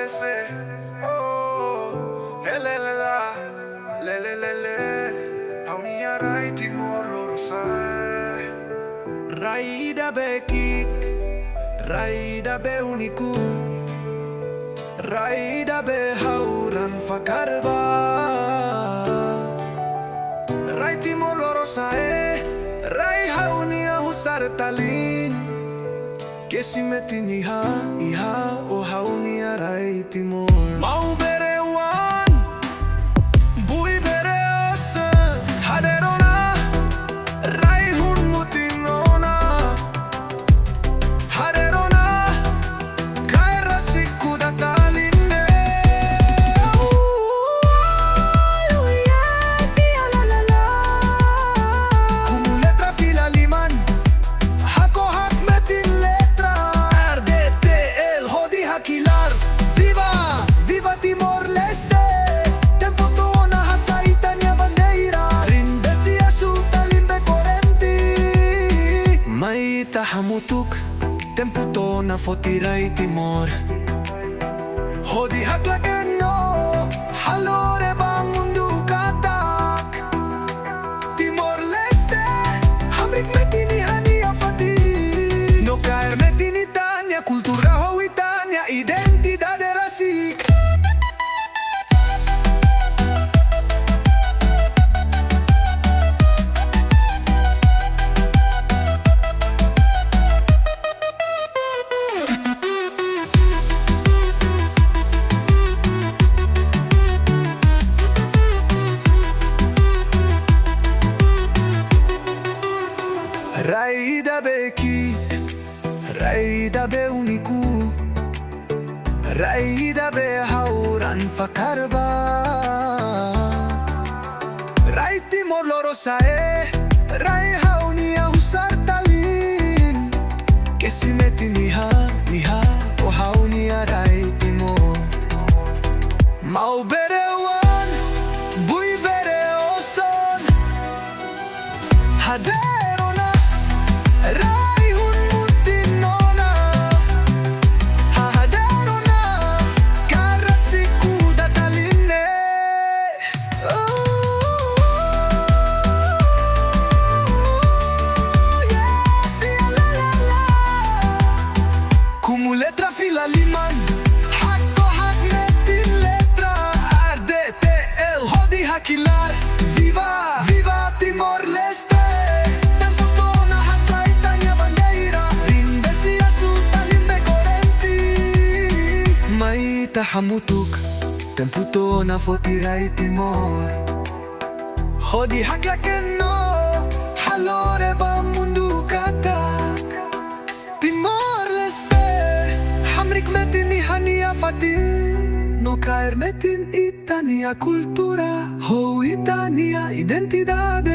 ese. Oh, le la, le. Aunia rai Timor Lorosae. Raida be kik, raida be uniku, raida be hauran fakarba. Rai Timor Lorosae, rai haunia husar talin. Kesi metin iha o haunia rai Timor. Mau bere wan, bui bere osen, haderona, rai hun mutinona, haderona, kaira sikuda taline. Como letra fila liman, hako hak metin letra. Ardete el hodi hakilar. Viva Timor Leste. Tempo tona hasaitania bandeira. Rindesi asuta limbe korenti. Maita hamutuk. Tempo tona fotirai Timor. Hodi haklakeno. Halore bang mundu katak. Timor Leste. Hamrik metini hania fati. No caer metini tania. Cultura hoitania. Identidad erasik. Raida be kit, raida be uniku, raida be hauran fakarba. Rai Timor Lorosae, rai haunia husar talin. Kesi metin iha o haunia rai Timor. Mau bere wan, bui bere oson, haderona, rai hun mutinona, haderona, kaira sikuda taline. Como letra fila liman, hako hak metin letra. Ardete el hodi hakilar. Viva Timor Leste. Tempo tona hasaitania bandeira. Rindesi asuta limbe korenti. Maita hamutuk. Tempo tona fotirai Timor. Hodi haklakeno. Halore ba mundu katak. Timor Leste. Hamrik metin ihania fatin. No caer metin itania cultura. Ho itania identidad